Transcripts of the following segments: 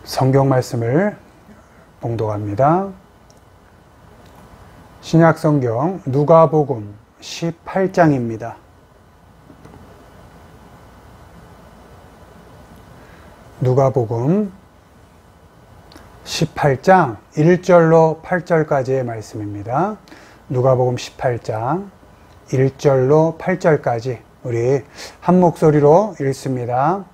성경 말씀을 봉독합니다. 신약 성경 누가복음 18장입니다. 누가복음 18장 1절로 8절까지의 말씀입니다. 누가복음 18장 1절로 8절까지 우리 한 목소리로 읽습니다.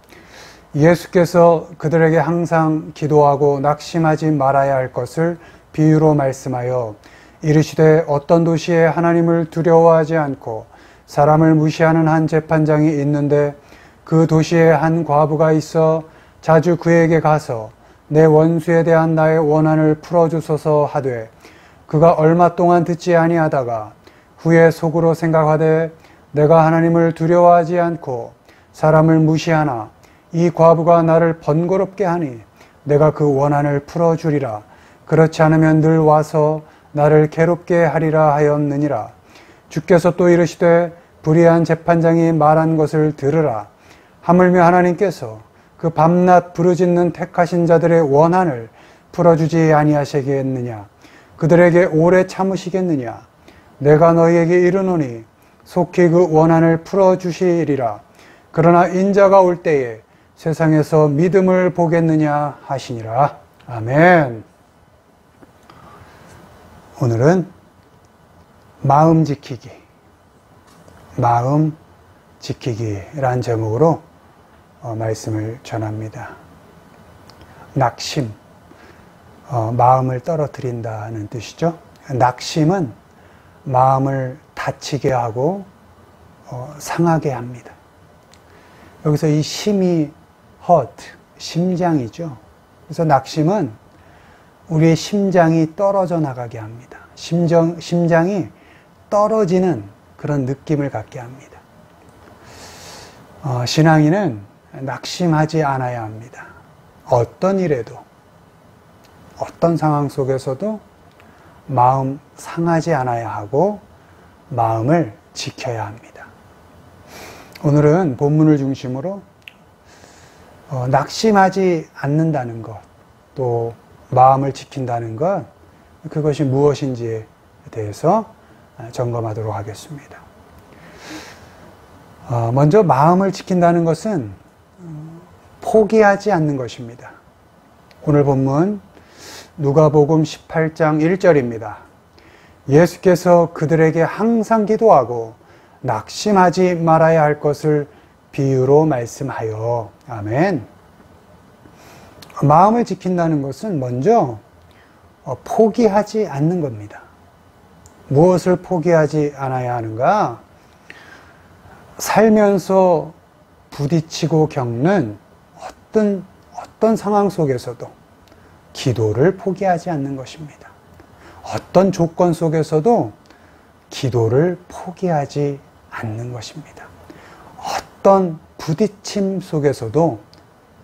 예수께서 그들에게 항상 기도하고 낙심하지 말아야 할 것을 비유로 말씀하여 이르시되 어떤 도시에 하나님을 두려워하지 않고 사람을 무시하는 한 재판장이 있는데 그 도시에 한 과부가 있어 자주 그에게 가서 내 원수에 대한 나의 원한을 풀어주소서 하되 그가 얼마 동안 듣지 아니하다가 후에 속으로 생각하되 내가 하나님을 두려워하지 않고 사람을 무시하나 이 과부가 나를 번거롭게 하니 내가 그 원한을 풀어주리라. 그렇지 않으면 늘 와서 나를 괴롭게 하리라 하였느니라. 주께서 또 이르시되 불의한 재판장이 말한 것을 들으라. 하물며 하나님께서 그 밤낮 부르짖는 택하신 자들의 원한을 풀어주지 아니하시겠느냐. 그들에게 오래 참으시겠느냐. 내가 너희에게 이르노니 속히 그 원한을 풀어주시리라. 그러나 인자가 올 때에 세상에서 믿음을 보겠느냐 하시니라. 아멘. 오늘은 마음 지키기란 제목으로 말씀을 전합니다. 낙심, 마음을 떨어뜨린다는 뜻이죠. 낙심은 마음을 다치게 하고 상하게 합니다. 여기서 이 심이 심장이죠. 그래서 낙심은 우리의 심장이 떨어져 나가게 합니다. 심장이 떨어지는 그런 느낌을 갖게 합니다. 신앙인은 낙심하지 않아야 합니다. 어떤 일에도, 어떤 상황 속에서도 마음 상하지 않아야 하고 마음을 지켜야 합니다. 오늘은 본문을 중심으로 낙심하지 않는다는 것, 또 마음을 지킨다는 것, 그것이 무엇인지에 대해서 점검하도록 하겠습니다. 먼저 마음을 지킨다는 것은 포기하지 않는 것입니다. 오늘 본문 누가복음 18장 1절입니다. 예수께서 그들에게 항상 기도하고 낙심하지 말아야 할 것을 비유로 말씀하여. 아멘. 마음을 지킨다는 것은 먼저 포기하지 않는 겁니다. 무엇을 포기하지 않아야 하는가? 살면서 부딪히고 겪는 어떤 상황 속에서도 기도를 포기하지 않는 것입니다. 어떤 조건 속에서도 기도를 포기하지 않는 것입니다. 어떤 부딪힘 속에서도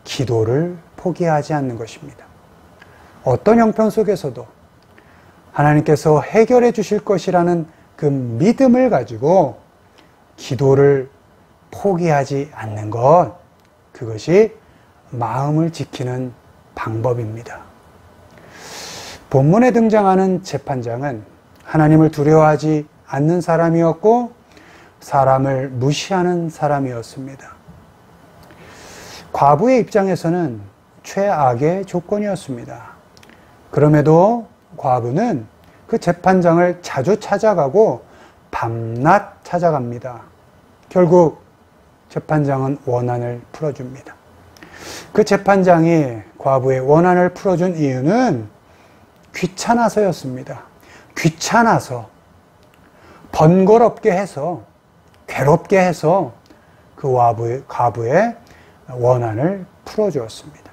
기도를 포기하지 않는 것입니다. 어떤 형편 속에서도 하나님께서 해결해 주실 것이라는 그 믿음을 가지고 기도를 포기하지 않는 것, 그것이 마음을 지키는 방법입니다. 본문에 등장하는 재판장은 하나님을 두려워하지 않는 사람이었고 사람을 무시하는 사람이었습니다. 과부의 입장에서는 최악의 조건이었습니다. 그럼에도 과부는 그 재판장을 자주 찾아가고 밤낮 찾아갑니다. 결국 재판장은 원한을 풀어줍니다. 그 재판장이 과부의 원한을 풀어준 이유는 귀찮아서였습니다. 귀찮아서, 번거롭게 해서, 괴롭게 해서 그 과부의 원한을 풀어주었습니다.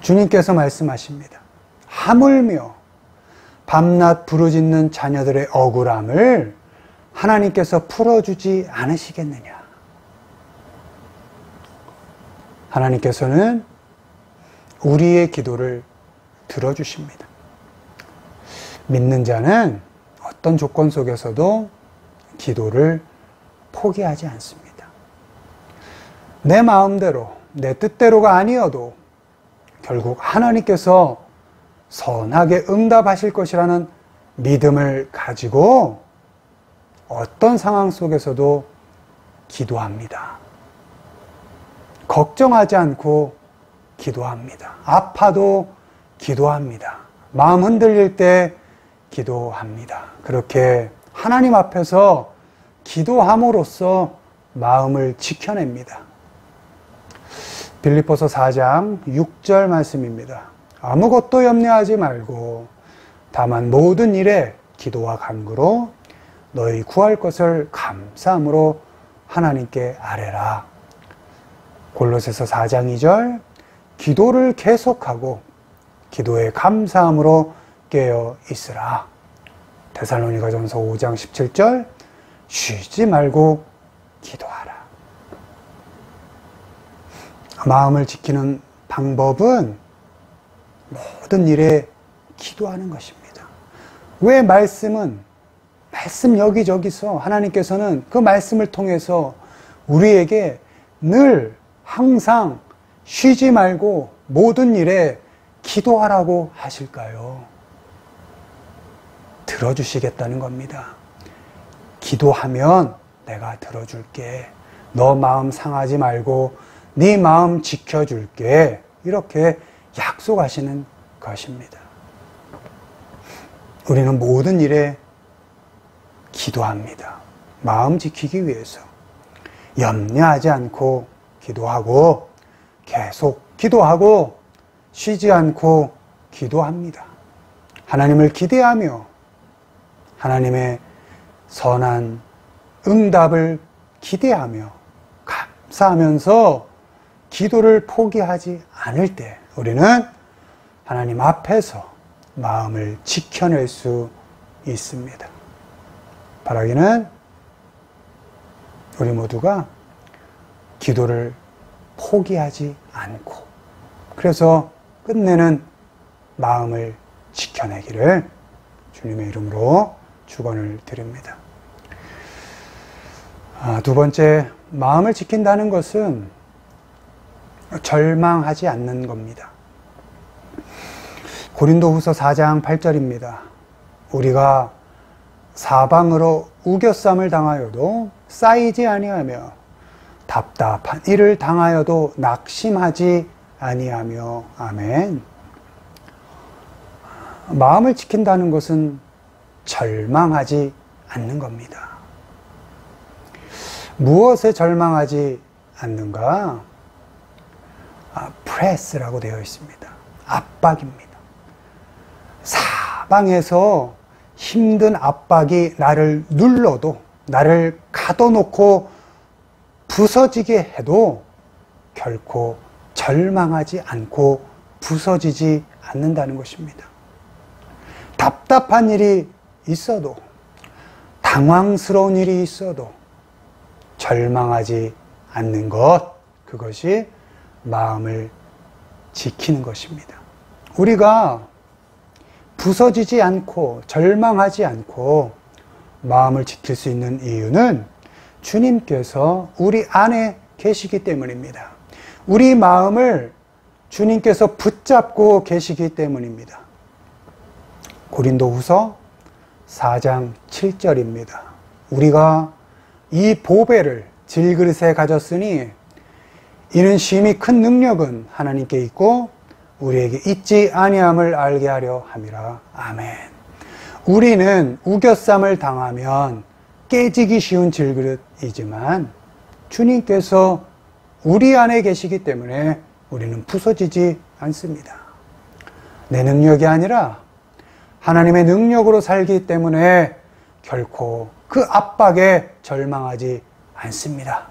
주님께서 말씀하십니다. 하물며 밤낮 부르짖는 자녀들의 억울함을 하나님께서 풀어주지 않으시겠느냐. 하나님께서는 우리의 기도를 들어주십니다. 믿는 자는 어떤 조건 속에서도 기도를 포기하지 않습니다. 내 마음대로, 내 뜻대로가 아니어도 결국 하나님께서 선하게 응답하실 것이라는 믿음을 가지고 어떤 상황 속에서도 기도합니다. 걱정하지 않고 기도합니다. 아파도 기도합니다. 마음 흔들릴 때 기도합니다. 그렇게 하나님 앞에서 기도함으로써 마음을 지켜냅니다. 빌립보서 4장 6절 말씀입니다. 아무것도 염려하지 말고 다만 모든 일에 기도와 간구로 너희 구할 것을 감사함으로 하나님께 아뢰라. 골로새서 4장 2절 기도를 계속하고 기도에 감사함으로 깨어 있으라. 데살로니가전서 5장 17절 쉬지 말고 기도하라. 마음을 지키는 방법은 모든 일에 기도하는 것입니다. 왜 말씀 여기저기서 하나님께서는 그 말씀을 통해서 우리에게 늘 항상 쉬지 말고 모든 일에 기도하라고 하실까요? 들어주시겠다는 겁니다. 기도하면 내가 들어줄게. 너 마음 상하지 말고 네 마음 지켜줄게. 이렇게 약속하시는 것입니다. 우리는 모든 일에 기도합니다. 마음 지키기 위해서 염려하지 않고 기도하고 계속 기도하고 쉬지 않고 기도합니다. 하나님을 기대하며 하나님의 선한 응답을 기대하며 감사하면서 기도를 포기하지 않을 때 우리는 하나님 앞에서 마음을 지켜낼 수 있습니다. 바라기는 우리 모두가 기도를 포기하지 않고 그래서 끝내는 마음을 지켜내기를 주님의 이름으로 축원을 드립니다. 두 번째, 마음을 지킨다는 것은 절망하지 않는 겁니다. 고린도후서 4장 8절입니다. 우리가 사방으로 우겨쌈을 당하여도 쌓이지 아니하며 답답한 일을 당하여도 낙심하지 아니하며. 아멘. 마음을 지킨다는 것은 절망하지 않는 겁니다. 무엇에 절망하지 않는가? 프레스라고 되어 있습니다. 압박입니다. 사방에서 힘든 압박이 나를 눌러도, 나를 가둬놓고 부서지게 해도 결코 절망하지 않고 부서지지 않는다는 것입니다. 답답한 일이 있어도, 당황스러운 일이 있어도 절망하지 않는 것, 그것이 마음을 지키는 것입니다. 우리가 부서지지 않고 절망하지 않고 마음을 지킬 수 있는 이유는 주님께서 우리 안에 계시기 때문입니다. 우리 마음을 주님께서 붙잡고 계시기 때문입니다. 고린도후서 4장 7절입니다. 우리가 이 보배를 질그릇에 가졌으니 이는 심히 큰 능력은 하나님께 있고 우리에게 있지 아니함을 알게 하려 함이라. 아멘. 우리는 우겨쌈을 당하면 깨지기 쉬운 질그릇이지만 주님께서 우리 안에 계시기 때문에 우리는 부서지지 않습니다. 내 능력이 아니라 하나님의 능력으로 살기 때문에 결코 그 압박에 절망하지 않습니다.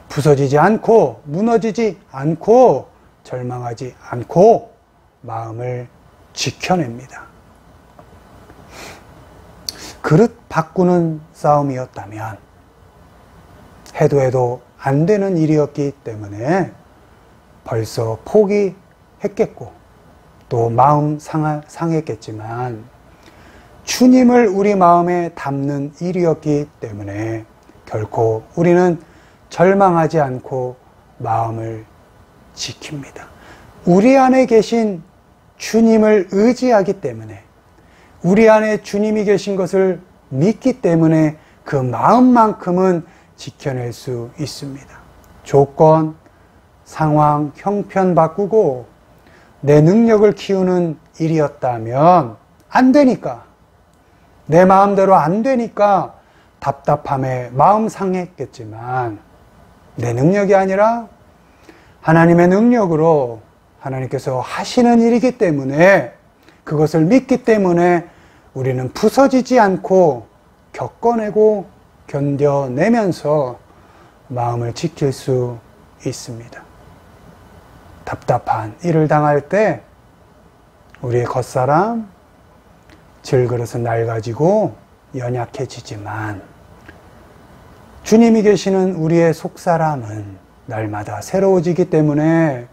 부서지지 않고 무너지지 않고 절망하지 않고 마음을 지켜냅니다. 그릇 바꾸는 싸움이었다면 해도 안 되는 일이었기 때문에 벌써 포기했겠고 또 마음 상했겠지만 주님을 우리 마음에 담는 일이었기 때문에 결코 우리는 절망하지 않고 마음을 지킵니다. 우리 안에 계신 주님을 의지하기 때문에, 우리 안에 주님이 계신 것을 믿기 때문에 그 마음만큼은 지켜낼 수 있습니다. 조건, 상황, 형편 바꾸고 내 능력을 키우는 일이었다면 안 되니까, 내 마음대로 안 되니까 답답함에 마음 상했겠지만, 내 능력이 아니라 하나님의 능력으로 하나님께서 하시는 일이기 때문에, 그것을 믿기 때문에 우리는 부서지지 않고 겪어내고 견뎌내면서 마음을 지킬 수 있습니다. 답답한 일을 당할 때 우리의 겉사람, 질그릇은 낡아지고 연약해지지만, 주님이 계시는 우리의 속사람은 날마다 새로워지기 때문에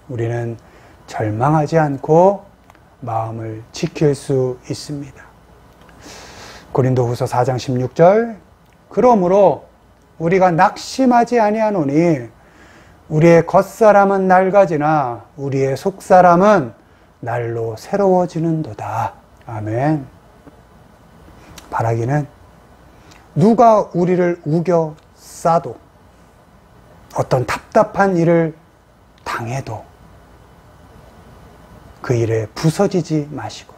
우리는 절망하지 않고 마음을 지킬 수 있습니다. 고린도후서 4장 16절, 그러므로 우리가 낙심하지 아니하노니 우리의 겉사람은 낡아지나 우리의 속사람은 날로 새로워지는도다. 아멘. 바라기는 누가 우리를 우겨 싸도, 어떤 답답한 일을 당해도 그 일에 부서지지 마시고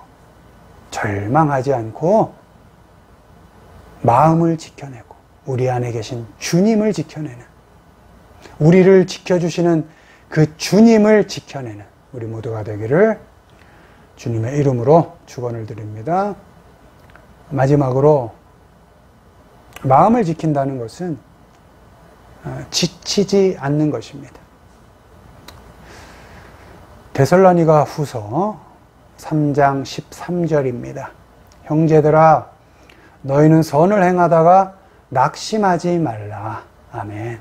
절망하지 않고 마음을 지켜내고 우리 안에 계신 주님을 지켜내는, 우리를 지켜주시는 그 주님을 지켜내는 우리 모두가 되기를 주님의 이름으로 축원을 드립니다. 마지막으로, 마음을 지킨다는 것은 지치지 않는 것입니다. 데살로니가 후서 3장 13절입니다. 형제들아, 너희는 선을 행하다가 낙심하지 말라. 아멘.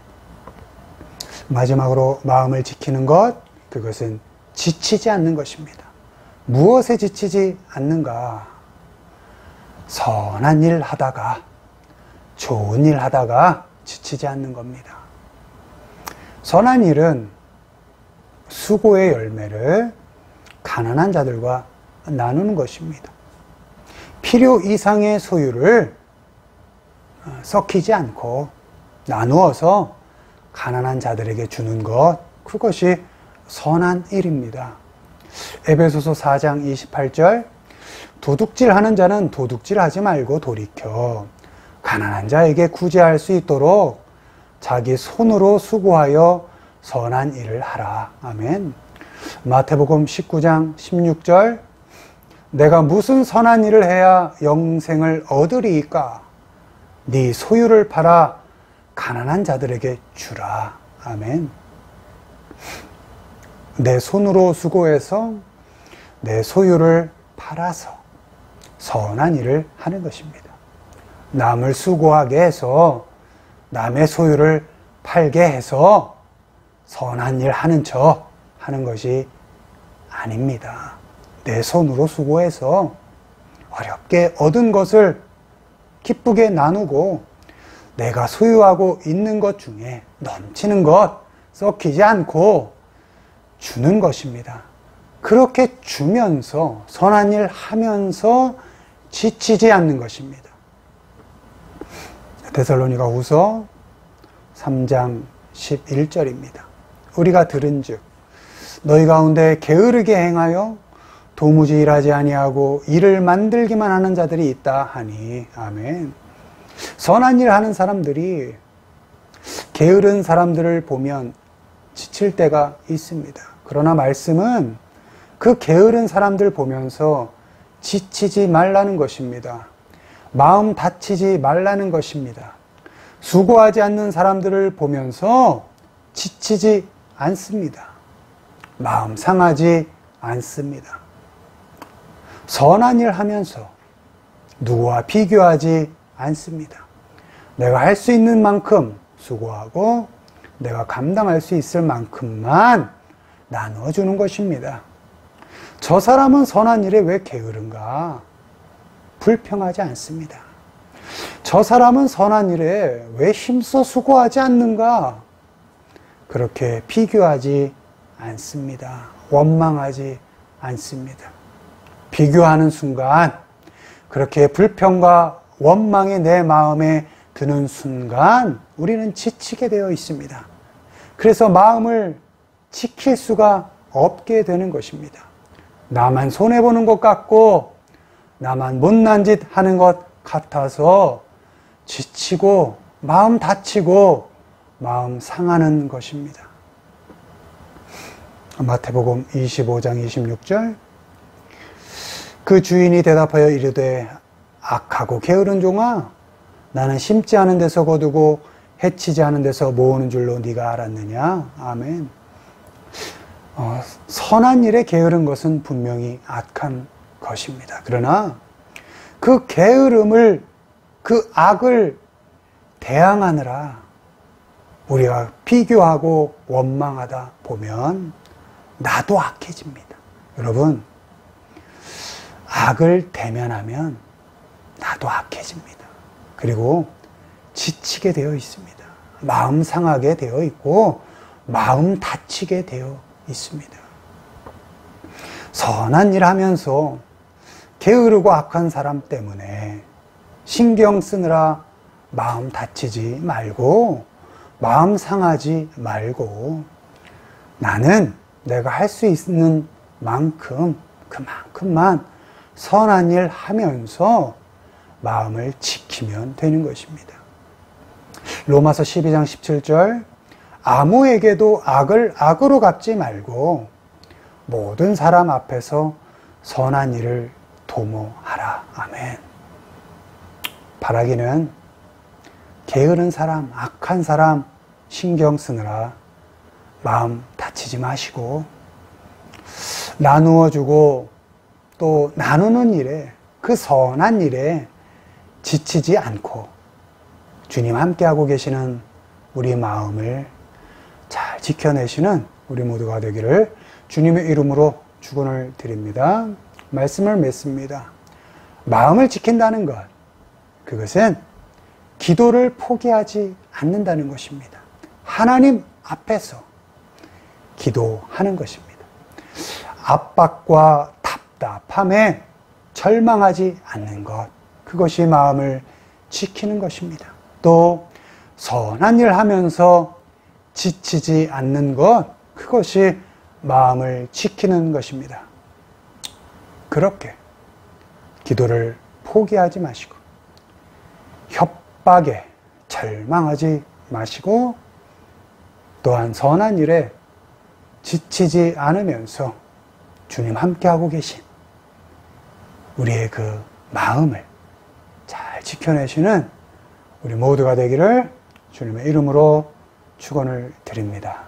마지막으로 마음을 지키는 것, 그것은 지치지 않는 것입니다. 무엇에 지치지 않는가? 선한 일 하다가, 좋은 일 하다가 지치지 않는 겁니다. 선한 일은 수고의 열매를 가난한 자들과 나누는 것입니다. 필요 이상의 소유를 썩히지 않고 나누어서 가난한 자들에게 주는 것, 그것이 선한 일입니다. 에베소서 4장 28절, 도둑질하는 자는 도둑질하지 말고 돌이켜 가난한 자에게 구제할 수 있도록 자기 손으로 수고하여 선한 일을 하라. 아멘. 마태복음 19장 16절, 내가 무슨 선한 일을 해야 영생을 얻으리이까? 네 소유를 팔아 가난한 자들에게 주라. 아멘. 내 손으로 수고해서 내 소유를 팔아서 선한 일을 하는 것입니다. 남을 수고하게 해서 남의 소유를 팔게 해서 선한 일 하는 척 하는 것이 아닙니다. 내 손으로 수고해서 어렵게 얻은 것을 기쁘게 나누고 내가 소유하고 있는 것 중에 넘치는 것 썩히지 않고 주는 것입니다. 그렇게 주면서 선한 일 하면서 지치지 않는 것입니다. 데살로니가 후서 3장 11절입니다. 우리가 들은즉 너희 가운데 게으르게 행하여 도무지 일하지 아니하고 일을 만들기만 하는 자들이 있다 하니. 아멘. 선한 일 하는 사람들이 게으른 사람들을 보면 지칠 때가 있습니다. 그러나 말씀은 그 게으른 사람들 보면서 지치지 말라는 것입니다. 마음 다치지 말라는 것입니다. 수고하지 않는 사람들을 보면서 지치지 않습니다. 마음 상하지 않습니다. 선한 일 하면서 누구와 비교하지 않습니다. 내가 할 수 있는 만큼 수고하고 내가 감당할 수 있을 만큼만 나누어주는 것입니다. 저 사람은 선한 일에 왜 게으른가? 불평하지 않습니다. 저 사람은 선한 일에 왜 힘써 수고하지 않는가? 그렇게 비교하지 않습니다. 원망하지 않습니다. 비교하는 순간, 그렇게 불평과 원망이 내 마음에 드는 순간 우리는 지치게 되어 있습니다. 그래서 마음을 지킬 수가 없게 되는 것입니다. 나만 손해보는 것 같고 나만 못난 짓 하는 것 같아서 지치고 마음 다치고 마음 상하는 것입니다. 마태복음 25장 26절, 그 주인이 대답하여 이르되 악하고 게으른 종아, 나는 심지 않은 데서 거두고 해치지 않은 데서 모으는 줄로 네가 알았느냐. 아멘. 선한 일에 게으른 것은 분명히 악한 것입니다. 그러나 그 게으름을, 그 악을 대항하느라 우리가 비교하고 원망하다 보면 나도 악해집니다. 여러분, 악을 대면하면 나도 악해집니다. 그리고 지치게 되어 있습니다. 마음 상하게 되어 있고 마음 다치게 되어 있습니다. 선한 일 하면서 게으르고 악한 사람 때문에 신경 쓰느라 마음 다치지 말고 마음 상하지 말고 나는 내가 할 수 있는 만큼 그만큼만 선한 일 하면서 마음을 지키면 되는 것입니다. 로마서 12장 17절, 아무에게도 악을 악으로 갚지 말고 모든 사람 앞에서 선한 일을 도모하라. 아멘. 바라기는 게으른 사람, 악한 사람 신경 쓰느라 마음 다치지 마시고 나누어주고 또 나누는 일에, 그 선한 일에 지치지 않고 주님 함께하고 계시는 우리 마음을 잘 지켜내시는 우리 모두가 되기를 주님의 이름으로 축원을 드립니다. 말씀을 맺습니다. 마음을 지킨다는 것, 그것은 기도를 포기하지 않는다는 것입니다. 하나님 앞에서 기도하는 것입니다. 압박과 답답함에 절망하지 않는 것, 그것이 마음을 지키는 것입니다. 또 선한 일 하면서 지치지 않는 것, 그것이 마음을 지키는 것입니다. 그렇게 기도를 포기하지 마시고 협박에 절망하지 마시고 또한 선한 일에 지치지 않으면서 주님 함께하고 계신 우리의 그 마음을 잘 지켜내시는 우리 모두가 되기를 주님의 이름으로 축원을 드립니다.